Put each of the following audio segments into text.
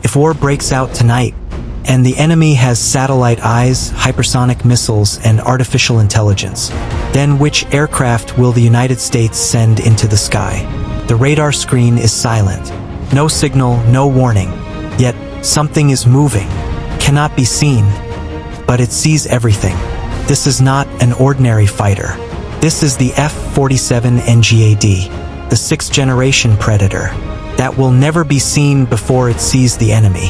If war breaks out tonight, and the enemy has satellite eyes, hypersonic missiles, and artificial intelligence, then which aircraft will the United States send into the sky? The radar screen is silent. No signal, no warning. Yet, something is moving. Cannot be seen, but it sees everything. This is not an ordinary fighter. This is the F-47 NGAD, the sixth-generation Predator, that will never be seen before it sees the enemy.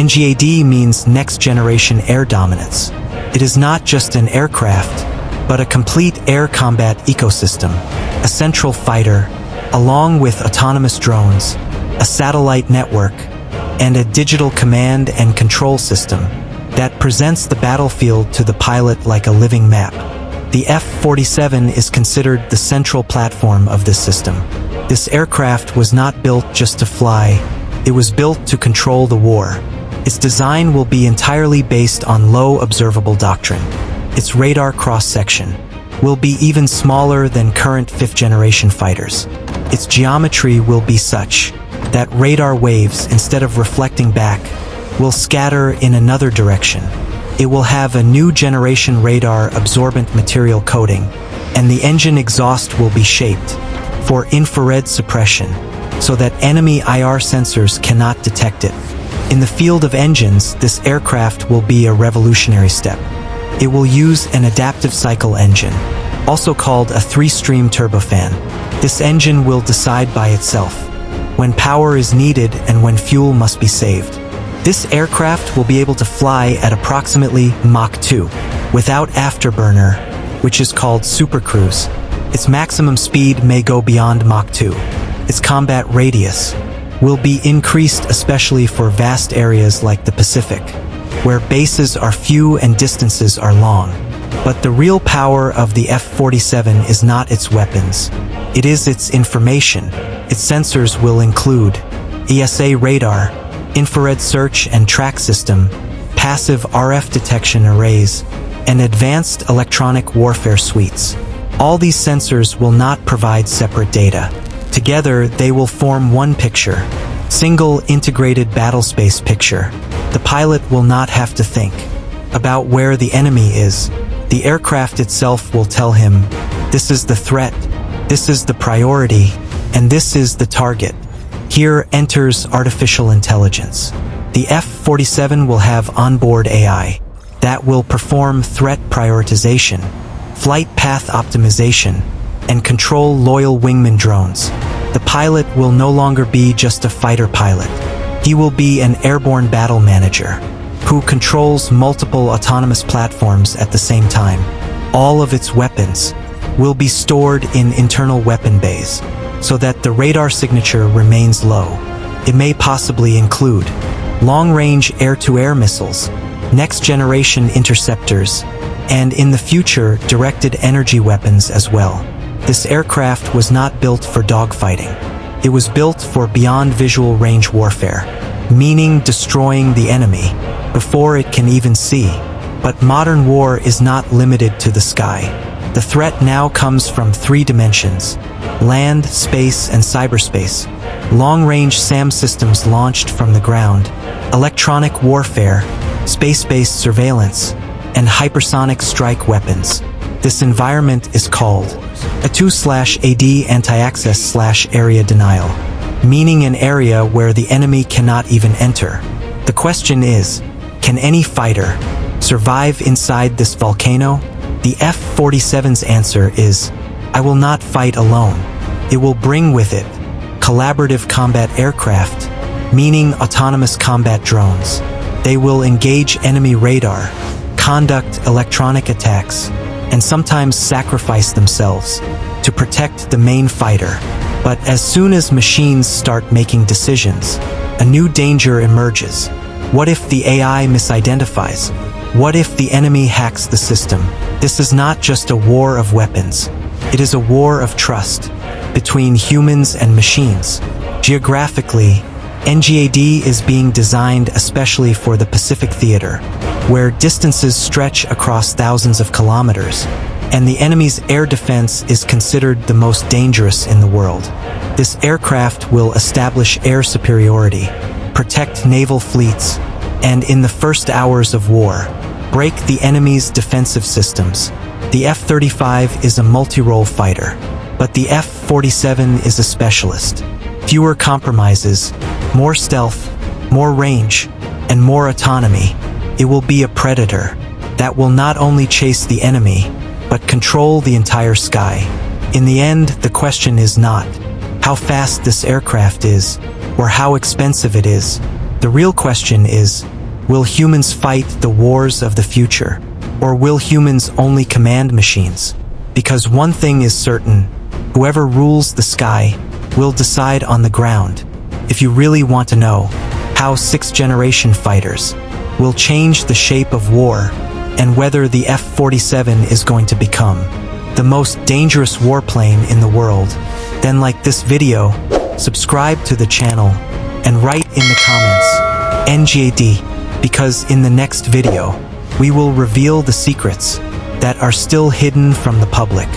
NGAD means next-generation air dominance. It is not just an aircraft, but a complete air combat ecosystem, a central fighter, along with autonomous drones, a satellite network, and a digital command and control system that presents the battlefield to the pilot like a living map. The F-47 is considered the central platform of this system. This aircraft was not built just to fly, it was built to control the war. Its design will be entirely based on low observable doctrine. Its radar cross-section will be even smaller than current fifth-generation fighters. Its geometry will be such that radar waves, instead of reflecting back, will scatter in another direction. It will have a new generation radar absorbent material coating, and the engine exhaust will be shaped for infrared suppression so that enemy IR sensors cannot detect it. In the field of engines, this aircraft will be a revolutionary step. It will use an adaptive cycle engine, also called a three-stream turbofan. This engine will decide by itself when power is needed and when fuel must be saved. This aircraft will be able to fly at approximately Mach 2 without afterburner, which is called supercruise. Its maximum speed may go beyond Mach 2. Its combat radius will be increased especially for vast areas like the Pacific, where bases are few and distances are long. But the real power of the F-47 is not its weapons. It is its information. Its sensors will include ESA radar, infrared search and track system, passive RF detection arrays, and advanced electronic warfare suites. All these sensors will not provide separate data. Together, they will form one picture, single integrated battlespace picture. The pilot will not have to think about where the enemy is. The aircraft itself will tell him, this is the threat, this is the priority, and this is the target. Here enters artificial intelligence. The F-47 will have onboard AI that will perform threat prioritization, flight path optimization, and control loyal wingman drones. The pilot will no longer be just a fighter pilot. He will be an airborne battle manager who controls multiple autonomous platforms at the same time. All of its weapons will be stored in internal weapon bays, so that the radar signature remains low. It may possibly include long-range air-to-air missiles, next-generation interceptors, and in the future, directed energy weapons as well. This aircraft was not built for dogfighting. It was built for beyond visual range warfare, meaning destroying the enemy before it can even see. But modern war is not limited to the sky. The threat now comes from three dimensions: land, space, and cyberspace. Long-range SAM systems launched from the ground, electronic warfare, space-based surveillance, and hypersonic strike weapons. This environment is called a 2/AD anti-access/area denial, meaning an area where the enemy cannot even enter. The question is, can any fighter survive inside this volcano? The F-47's answer is, I will not fight alone. It will bring with it collaborative combat aircraft, meaning autonomous combat drones. They will engage enemy radar, conduct electronic attacks, and sometimes sacrifice themselves to protect the main fighter. But as soon as machines start making decisions, a new danger emerges. What if the AI misidentifies? What if the enemy hacks the system? This is not just a war of weapons. It is a war of trust between humans and machines. Geographically, NGAD is being designed especially for the Pacific Theater, where distances stretch across thousands of kilometers, and the enemy's air defense is considered the most dangerous in the world. This aircraft will establish air superiority, protect naval fleets, and in the first hours of war, break the enemy's defensive systems. The F-35 is a multi-role fighter, but the F-47 is a specialist. Fewer compromises, more stealth, more range, and more autonomy. It will be a predator that will not only chase the enemy, but control the entire sky. In the end, the question is not how fast this aircraft is, or how expensive it is. The real question is, will humans fight the wars of the future, or will humans only command machines? Because one thing is certain, whoever rules the sky will decide on the ground. If you really want to know how sixth-generation fighters will change the shape of war, and whether the F-47 is going to become the most dangerous warplane in the world, then like this video, subscribe to the channel, and write in the comments, NGAD, because in the next video, we will reveal the secrets that are still hidden from the public.